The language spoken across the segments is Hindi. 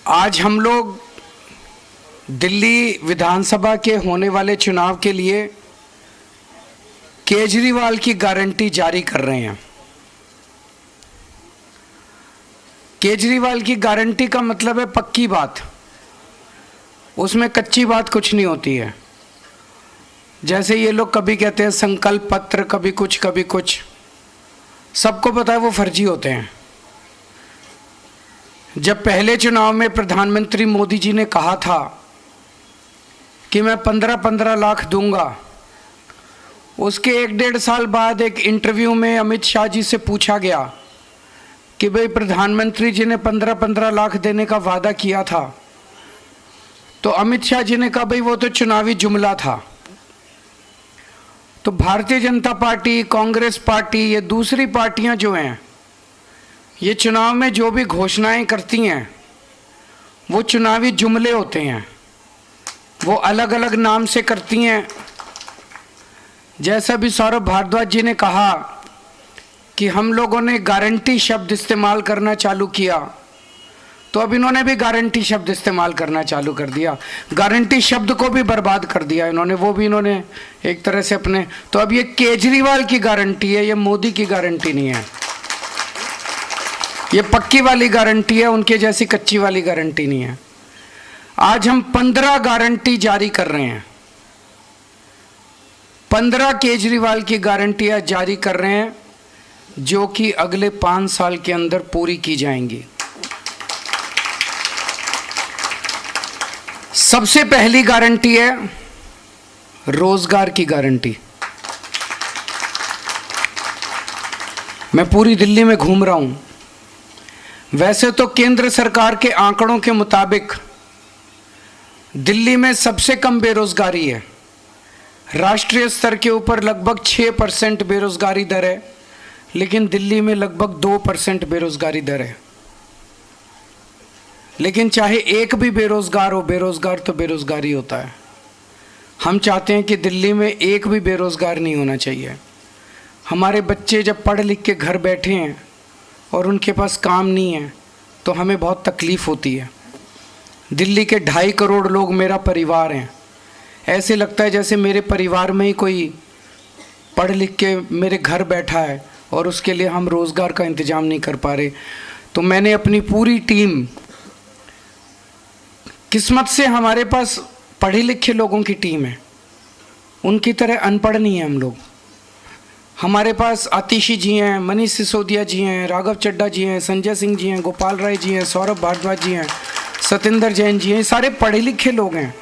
आज हम लोग दिल्ली विधानसभा के होने वाले चुनाव के लिए केजरीवाल की गारंटी जारी कर रहे हैं। केजरीवाल की गारंटी का मतलब है पक्की बात, उसमें कच्ची बात कुछ नहीं होती है। जैसे ये लोग कभी कहते हैं संकल्प पत्र, कभी कुछ, सबको पता है वो फर्जी होते हैं। जब पहले चुनाव में प्रधानमंत्री मोदी जी ने कहा था कि मैं 15-15 लाख दूंगा, उसके 1-1.5 साल बाद एक इंटरव्यू में अमित शाह जी से पूछा गया कि भाई प्रधानमंत्री जी ने 15-15 लाख देने का वादा किया था, तो अमित शाह जी ने कहा भाई वो तो चुनावी जुमला था। तो भारतीय जनता पार्टी, कांग्रेस पार्टी, ये दूसरी पार्टियां जो हैं, ये चुनाव में जो भी घोषणाएं करती हैं वो चुनावी जुमले होते हैं, वो अलग अलग नाम से करती हैं। जैसा भी सौरभ भारद्वाज जी ने कहा कि हम लोगों ने गारंटी शब्द इस्तेमाल करना चालू किया, तो अब इन्होंने भी गारंटी शब्द इस्तेमाल करना चालू कर दिया। गारंटी शब्द को भी बर्बाद कर दिया इन्होंने, वो भी इन्होंने एक तरह से अपने। तो अब ये केजरीवाल की गारंटी है, ये मोदी की गारंटी नहीं है। ये पक्की वाली गारंटी है, उनके जैसी कच्ची वाली गारंटी नहीं है। आज हम 15 गारंटी जारी कर रहे हैं, 15 केजरीवाल की गारंटियां जारी कर रहे हैं, जो कि अगले 5 साल के अंदर पूरी की जाएंगी। सबसे पहली गारंटी है रोजगार की गारंटी। मैं पूरी दिल्ली में घूम रहा हूं। वैसे तो केंद्र सरकार के आंकड़ों के मुताबिक दिल्ली में सबसे कम बेरोजगारी है। राष्ट्रीय स्तर के ऊपर लगभग 6% बेरोजगारी दर है, लेकिन दिल्ली में लगभग 2% बेरोजगारी दर है। लेकिन चाहे एक भी बेरोजगार हो, बेरोजगार तो बेरोजगारी होता है। हम चाहते हैं कि दिल्ली में एक भी बेरोजगार नहीं होना चाहिए। हमारे बच्चे जब पढ़ लिख के घर बैठे हैं और उनके पास काम नहीं है, तो हमें बहुत तकलीफ़ होती है। दिल्ली के 2.5 करोड़ लोग मेरा परिवार हैं। ऐसे लगता है जैसे मेरे परिवार में ही कोई पढ़ लिख के मेरे घर बैठा है और उसके लिए हम रोज़गार का इंतज़ाम नहीं कर पा रहे। तो मैंने अपनी पूरी टीम, किस्मत से हमारे पास पढ़े लिखे लोगों की टीम है, उनकी तरह अनपढ़ नहीं है हम लोग। हमारे पास आतिशी जी हैं, मनीष सिसोदिया जी हैं, राघव चड्ढा जी हैं, संजय सिंह जी हैं, गोपाल राय जी हैं, सौरभ भारद्वाज जी हैं, सत्येंद्र जैन जी हैं। सारे पढ़े लिखे लोग हैं,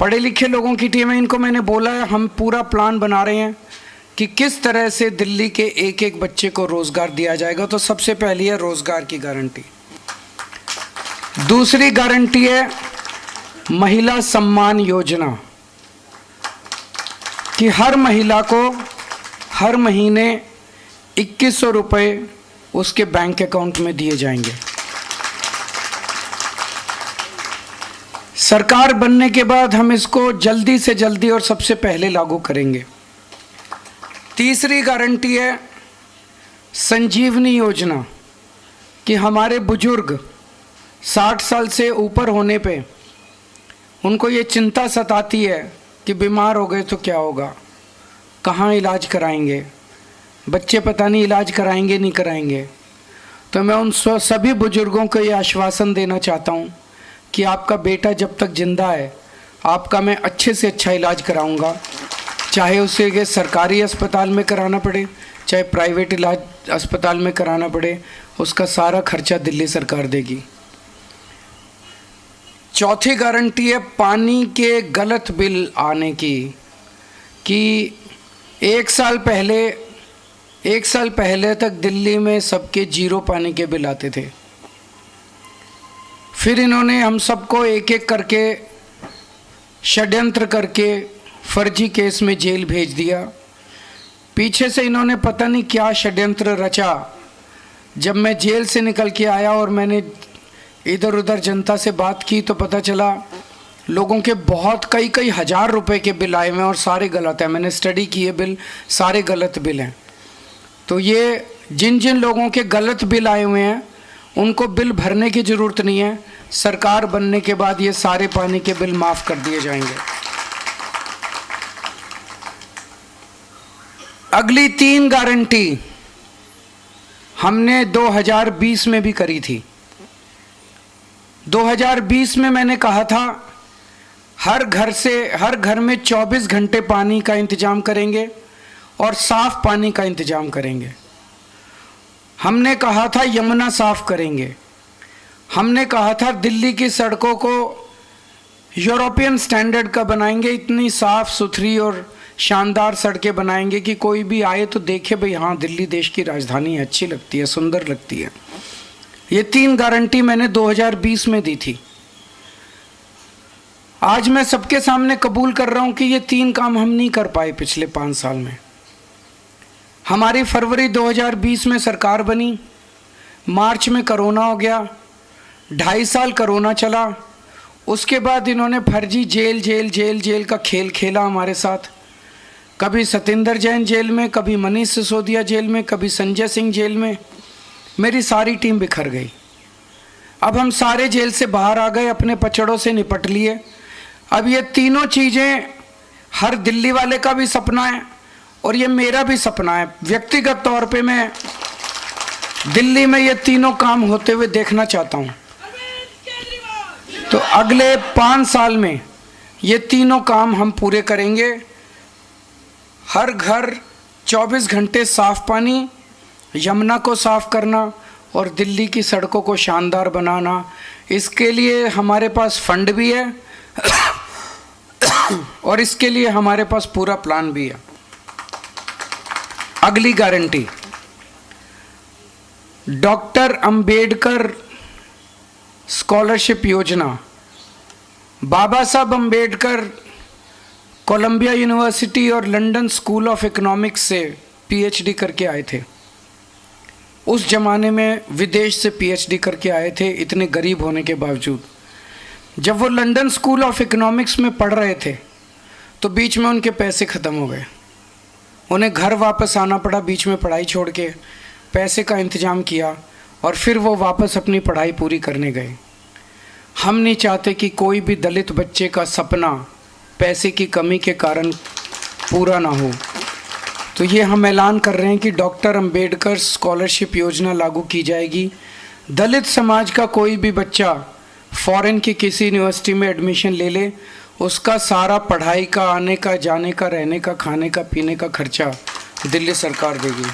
पढ़े लिखे लोगों की टीम है। इनको मैंने बोला है हम पूरा प्लान बना रहे हैं कि किस तरह से दिल्ली के एक एक बच्चे को रोज़गार दिया जाएगा। तो सबसे पहली है रोज़गार की गारंटी। दूसरी गारंटी है महिला सम्मान योजना, कि हर महिला को हर महीने 2100 रुपये उसके बैंक अकाउंट में दिए जाएंगे। सरकार बनने के बाद हम इसको जल्दी से जल्दी और सबसे पहले लागू करेंगे। तीसरी गारंटी है संजीवनी योजना, कि हमारे बुजुर्ग 60 साल से ऊपर होने पे उनको ये चिंता सताती है कि बीमार हो गए तो क्या होगा, कहाँ इलाज कराएंगे, बच्चे पता नहीं इलाज कराएंगे नहीं कराएंगे। तो मैं उन सभी बुजुर्गों को ये आश्वासन देना चाहता हूँ कि आपका बेटा जब तक जिंदा है, आपका मैं अच्छे से अच्छा इलाज कराऊंगा। चाहे उसे ये सरकारी अस्पताल में कराना पड़े, चाहे प्राइवेट इलाज अस्पताल में कराना पड़े, उसका सारा खर्चा दिल्ली सरकार देगी। चौथी गारंटी है पानी के गलत बिल आने की, कि एक साल पहले तक दिल्ली में सबके 0 पानी के बिल आते थे। फिर इन्होंने हम सबको एक एक करके षड्यंत्र करके फर्जी केस में जेल भेज दिया। पीछे से इन्होंने पता नहीं क्या षड्यंत्र रचा। जब मैं जेल से निकल के आया और मैंने इधर उधर जनता से बात की, तो पता चला लोगों के बहुत कई हज़ार रुपए के बिल आए हुए हैं और सारे गलत हैं। मैंने स्टडी की है, बिल सारे गलत बिल हैं। तो ये जिन जिन लोगों के गलत बिल आए हुए हैं उनको बिल भरने की ज़रूरत नहीं है। सरकार बनने के बाद ये सारे पानी के बिल माफ़ कर दिए जाएंगे। अगली 3 गारंटी हमने 2020 में भी करी थी। 2020 में मैंने कहा था हर घर में 24 घंटे पानी का इंतजाम करेंगे और साफ पानी का इंतजाम करेंगे। हमने कहा था यमुना साफ करेंगे। हमने कहा था दिल्ली की सड़कों को यूरोपियन स्टैंडर्ड का बनाएंगे, इतनी साफ सुथरी और शानदार सड़कें बनाएंगे कि कोई भी आए तो देखे भाई हाँ दिल्ली देश की राजधानी है, अच्छी लगती है, सुंदर लगती है। ये 3 गारंटी मैंने 2020 में दी थी। आज मैं सबके सामने कबूल कर रहा हूं कि ये 3 काम हम नहीं कर पाए पिछले 5 साल में। हमारी फरवरी 2020 में सरकार बनी, मार्च में कोरोना हो गया, 2.5 साल कोरोना चला। उसके बाद इन्होंने फर्जी जेल जेल जेल जेल का खेल खेला हमारे साथ। कभी सतेंद्र जैन जेल में, कभी मनीष सिसोदिया जेल में, कभी संजय सिंह जेल में। मेरी सारी टीम बिखर गई। अब हम सारे जेल से बाहर आ गए, अपने पचड़ों से निपट लिए। अब ये तीनों चीज़ें हर दिल्ली वाले का भी सपना है और ये मेरा भी सपना है। व्यक्तिगत तौर पे मैं दिल्ली में ये तीनों काम होते हुए देखना चाहता हूँ। तो अगले 5 साल में ये तीनों काम हम पूरे करेंगे। हर घर 24 घंटे साफ पानी, यमुना को साफ करना और दिल्ली की सड़कों को शानदार बनाना। इसके लिए हमारे पास फंड भी है और इसके लिए हमारे पास पूरा प्लान भी है। अगली गारंटी, डॉक्टर अंबेडकर स्कॉलरशिप योजना। बाबा साहब अंबेडकर कोलंबिया यूनिवर्सिटी और लंदन स्कूल ऑफ इकोनॉमिक्स से पीएचडी करके आए थे। उस जमाने में विदेश से पीएचडी करके आए थे, इतने गरीब होने के बावजूद। जब वो लंदन स्कूल ऑफ इकोनॉमिक्स में पढ़ रहे थे तो बीच में उनके पैसे ख़त्म हो गए। उन्हें घर वापस आना पड़ा, बीच में पढ़ाई छोड़ के। पैसे का इंतज़ाम किया और फिर वो वापस अपनी पढ़ाई पूरी करने गए। हम नहीं चाहते कि कोई भी दलित बच्चे का सपना पैसे की कमी के कारण पूरा ना हो। तो ये हम ऐलान कर रहे हैं कि डॉक्टर अंबेडकर स्कॉलरशिप योजना लागू की जाएगी। दलित समाज का कोई भी बच्चा फॉरेन की किसी यूनिवर्सिटी में एडमिशन ले ले, उसका सारा पढ़ाई का, आने का, जाने का, रहने का, खाने का, पीने का खर्चा दिल्ली सरकार देगी।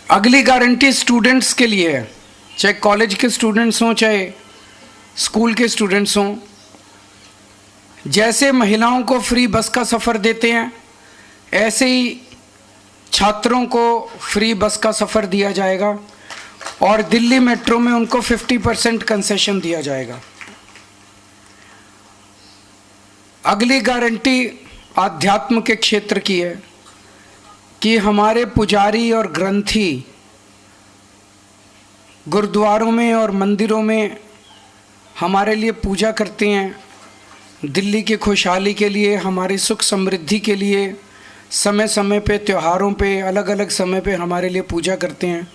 अगली गारंटी स्टूडेंट्स के लिए है, चाहे कॉलेज के स्टूडेंट्स हों चाहे स्कूल के स्टूडेंट्स हों। जैसे महिलाओं को फ्री बस का सफ़र देते हैं, ऐसे ही छात्रों को फ्री बस का सफ़र दिया जाएगा और दिल्ली मेट्रो में उनको 50% कंसेशन दिया जाएगा। अगली गारंटी आध्यात्म के क्षेत्र की है कि हमारे पुजारी और ग्रंथी गुरुद्वारों में और मंदिरों में हमारे लिए पूजा करते हैं। दिल्ली की खुशहाली के लिए, हमारी सुख समृद्धि के लिए समय समय पे, त्योहारों पे, अलग अलग समय पे हमारे लिए पूजा करते हैं।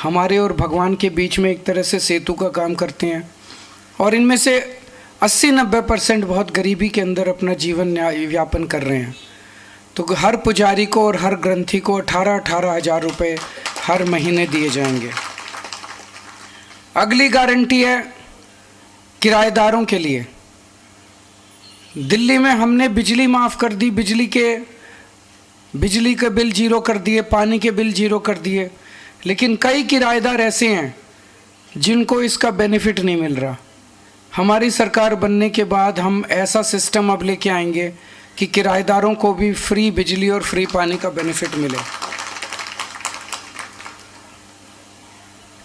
हमारे और भगवान के बीच में एक तरह से सेतु का काम करते हैं। और इनमें से 80-90% बहुत गरीबी के अंदर अपना जीवन यापन कर रहे हैं। तो हर पुजारी को और हर ग्रंथी को 18-18 हज़ार रुपये हर महीने दिए जाएंगे। अगली गारंटी है किराएदारों के लिए। दिल्ली में हमने बिजली माफ़ कर दी, बिजली के बिल जीरो कर दिए, पानी के बिल जीरो कर दिए, लेकिन कई किराएदार ऐसे हैं जिनको इसका बेनिफिट नहीं मिल रहा। हमारी सरकार बनने के बाद हम ऐसा सिस्टम अब लेके आएंगे कि किराएदारों को भी फ्री बिजली और फ्री पानी का बेनिफिट मिले।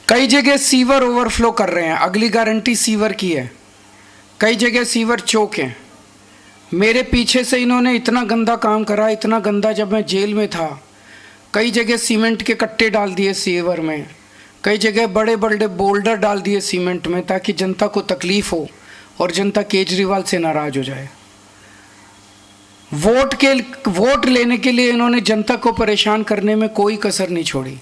कई जगह सीवर ओवरफ्लो कर रहे हैं, अगली गारंटी सीवर की है। कई जगह सीवर चौक हैं। मेरे पीछे से इन्होंने इतना गंदा काम करा, इतना गंदा, जब मैं जेल में था कई जगह सीमेंट के कट्टे डाल दिए सीवर में, कई जगह बड़े बड़े बोल्डर डाल दिए सीमेंट में ताकि जनता को तकलीफ़ हो और जनता केजरीवाल से नाराज़ हो जाए। वोट लेने के लिए इन्होंने जनता को परेशान करने में कोई कसर नहीं छोड़ी।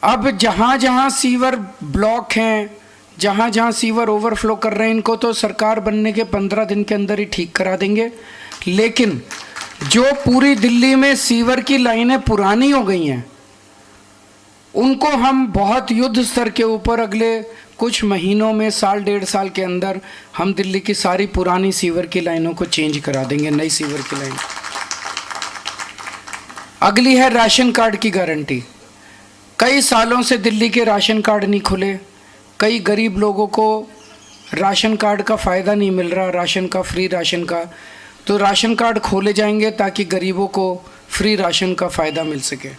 अब जहां जहां सीवर ब्लॉक हैं, जहां जहां सीवर ओवरफ्लो कर रहे हैं, इनको तो सरकार बनने के 15 दिन के अंदर ही ठीक करा देंगे। लेकिन जो पूरी दिल्ली में सीवर की लाइनें पुरानी हो गई हैं, उनको हम बहुत युद्ध स्तर के ऊपर अगले कुछ महीनों में, साल 1.5 साल के अंदर हम दिल्ली की सारी पुरानी सीवर की लाइनों को चेंज करा देंगे, नई सीवर की लाइन। अगली है राशन कार्ड की गारंटी। कई सालों से दिल्ली के राशन कार्ड नहीं खुले, कई गरीब लोगों को राशन कार्ड का फ़ायदा नहीं मिल रहा, राशन का, फ्री राशन का। तो राशन कार्ड खोले जाएंगे ताकि गरीबों को फ्री राशन का फ़ायदा मिल सके,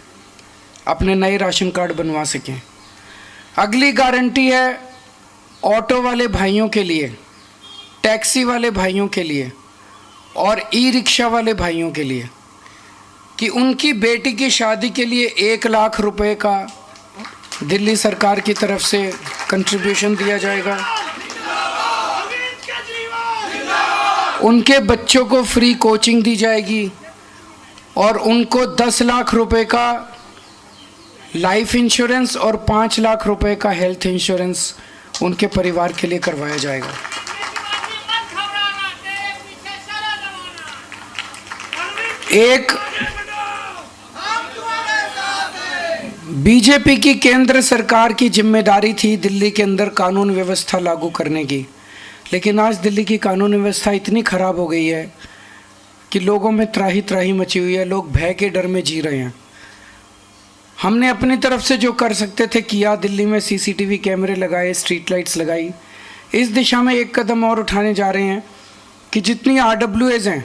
अपने नए राशन कार्ड बनवा सकें। अगली गारंटी है ऑटो वाले भाइयों के लिए, टैक्सी वाले भाइयों के लिए और ई रिक्शा वाले भाइयों के लिए कि उनकी बेटी की शादी के लिए 1 लाख रुपए का दिल्ली सरकार की तरफ से कंट्रीब्यूशन दिया जाएगा। उनके बच्चों को फ्री कोचिंग दी जाएगी और उनको 10 लाख रुपए का लाइफ इंश्योरेंस और 5 लाख रुपए का हेल्थ इंश्योरेंस उनके परिवार के लिए करवाया जाएगा। एक बीजेपी की केंद्र सरकार की जिम्मेदारी थी दिल्ली के अंदर कानून व्यवस्था लागू करने की, लेकिन आज दिल्ली की कानून व्यवस्था इतनी खराब हो गई है कि लोगों में त्राही त्राही मची हुई है, लोग भय के डर में जी रहे हैं। हमने अपनी तरफ से जो कर सकते थे किया, दिल्ली में सीसीटीवी कैमरे लगाए, स्ट्रीट लाइट्स लगाई। इस दिशा में एक कदम और उठाने जा रहे हैं कि जितनी RWAs हैं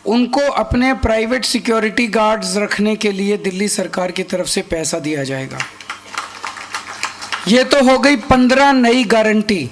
उनको अपने प्राइवेट सिक्योरिटी गार्ड्स रखने के लिए दिल्ली सरकार की तरफ से पैसा दिया जाएगा। ये तो हो गई 15 नई गारंटी।